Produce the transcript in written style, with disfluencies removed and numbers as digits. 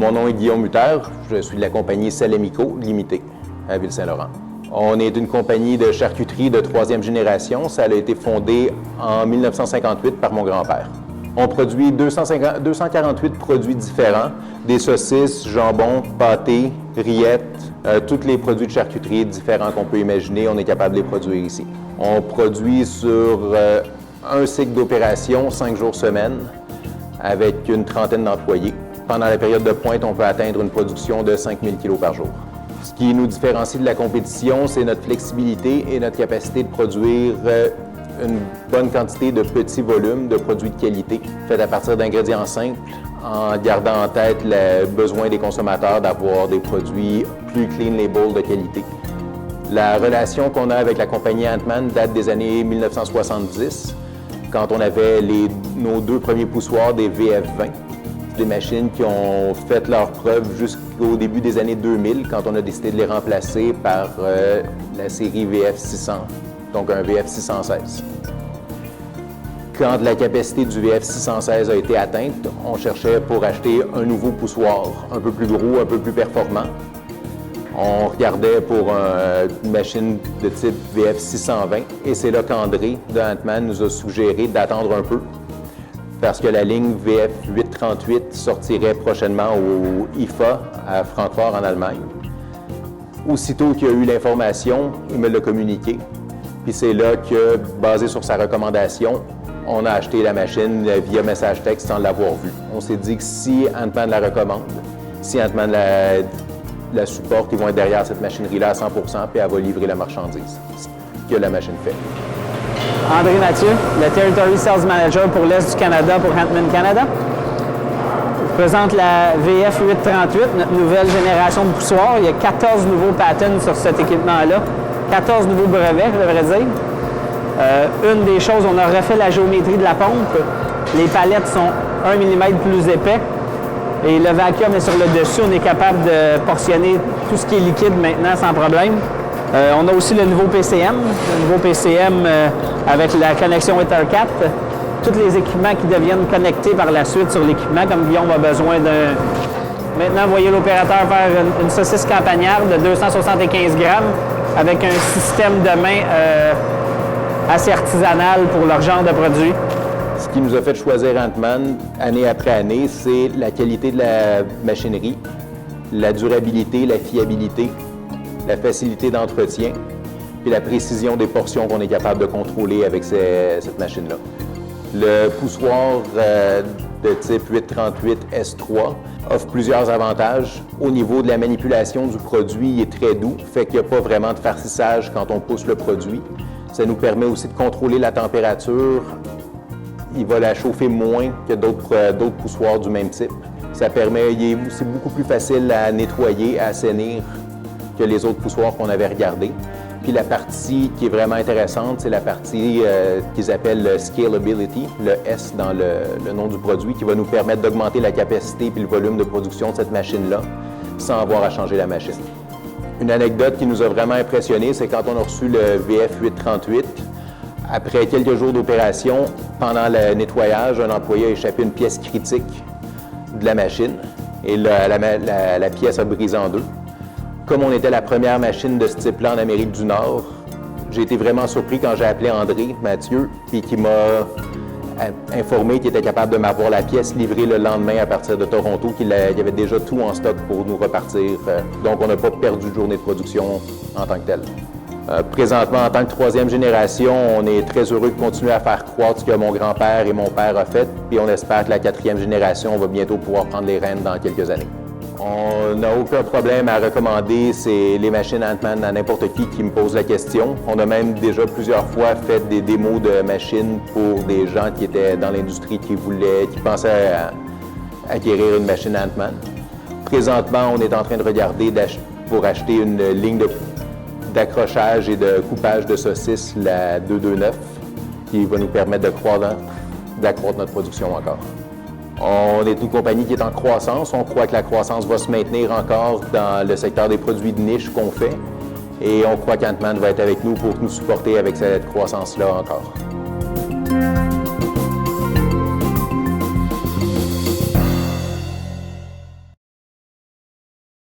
Mon nom est Guillaume Hutter, je suis de la compagnie Salemico Limitée à Ville-Saint-Laurent. On est une compagnie de charcuterie de troisième génération. Ça a été fondé en 1958 par mon grand-père. On produit 248 produits différents, des saucisses, jambon, pâtés, rillettes, tous les produits de charcuterie différents qu'on peut imaginer, on est capable de les produire ici. On produit sur un cycle d'opération, 5 jours semaine, avec une trentaine d'employés. Pendant la période de pointe, on peut atteindre une production de 5000 kg par jour. Ce qui nous différencie de la compétition, c'est notre flexibilité et notre capacité de produire une bonne quantité de petits volumes de produits de qualité, faits à partir d'ingrédients simples, en gardant en tête le besoin des consommateurs d'avoir des produits plus clean label de qualité. La relation qu'on a avec la compagnie Ant-Man date des années 1970, quand on avait nos 2 premiers poussoirs des VF20. Des machines qui ont fait leurs preuves jusqu'au début des années 2000, quand on a décidé de les remplacer par la série VF600, donc un VF616. Quand la capacité du VF616 a été atteinte, on cherchait pour acheter un nouveau poussoir, un peu plus gros, un peu plus performant. On regardait pour une machine de type VF620 et c'est là qu'André de Ant-Man nous a suggéré d'attendre un peu, parce que la ligne VF838 sortirait prochainement au IFA à Francfort en Allemagne. Aussitôt qu'il y a eu l'information, il me l'a communiqué. Puis c'est là que, basé sur sa recommandation, on a acheté la machine via message texte sans l'avoir vue. On s'est dit que si Ant-Man la recommande, si Ant-Man la supporte, ils vont être derrière cette machinerie-là à 100 % puis elle va livrer la marchandise, ce que la machine fait. André Mathieu, le Territory Sales Manager pour l'Est du Canada pour Ant-Man Canada. Je présente la VF838, notre nouvelle génération de poussoirs. Il y a 14 nouveaux patents sur cet équipement-là, 14 nouveaux brevets, je devrais dire. Une des choses, on a refait la géométrie de la pompe. Les palettes sont 1 mm plus épais et le vacuum est sur le dessus. On est capable de portionner tout ce qui est liquide maintenant sans problème. On a aussi le nouveau PCM, avec la connexion Ethercat. Tous les équipements qui deviennent connectés par la suite sur l'équipement, comme Guillaume a besoin d'un... Maintenant, vous voyez l'opérateur faire une saucisse campagnarde de 275 grammes avec un système de main assez artisanal pour leur genre de produit. Ce qui nous a fait choisir Ant-Man année après année, c'est la qualité de la machinerie, la durabilité, la fiabilité, la facilité d'entretien, puis la précision des portions qu'on est capable de contrôler avec cette machine-là. Le poussoir de type 838 S3 offre plusieurs avantages. Au niveau de la manipulation du produit, il est très doux, fait qu'il n'y a pas vraiment de farcissage quand on pousse le produit. Ça nous permet aussi de contrôler la température. Il va la chauffer moins que d'autres poussoirs du même type. Ça permet, il est aussi beaucoup plus facile à nettoyer, à assainir que les autres poussoirs qu'on avait regardés. Puis la partie qui est vraiment intéressante, c'est la partie qu'ils appellent le Scalability, le S dans le nom du produit, qui va nous permettre d'augmenter la capacité puis le volume de production de cette machine-là sans avoir à changer la machine. Une anecdote qui nous a vraiment impressionné, c'est quand on a reçu le VF838, après quelques jours d'opération, pendant le nettoyage, un employé a échappé une pièce critique de la machine et la pièce a brisé en deux. Comme on était la première machine de ce type-là en Amérique du Nord, j'ai été vraiment surpris quand j'ai appelé André Mathieu et qui m'a informé qu'il était capable de m'avoir la pièce livrée le lendemain à partir de Toronto, qu'il y avait déjà tout en stock pour nous repartir. Donc, on n'a pas perdu de journée de production en tant que telle. Présentement, en tant que troisième génération, on est très heureux de continuer à faire croître ce que mon grand-père et mon père ont fait, puis on espère que la quatrième génération va bientôt pouvoir prendre les rênes dans quelques années. On n'a aucun problème à recommander les machines Ant-Man à n'importe qui me pose la question. On a même déjà plusieurs fois fait des démos de machines pour des gens qui étaient dans l'industrie, qui pensaient à acquérir une machine Ant-Man. Présentement, on est en train de regarder pour acheter une ligne d'accrochage et de coupage de saucisses, la 229, qui va nous permettre d'accroître notre production encore. On est une compagnie qui est en croissance. On croit que la croissance va se maintenir encore dans le secteur des produits de niche qu'on fait. Et on croit qu'Ant-Man va être avec nous pour nous supporter avec cette croissance-là encore.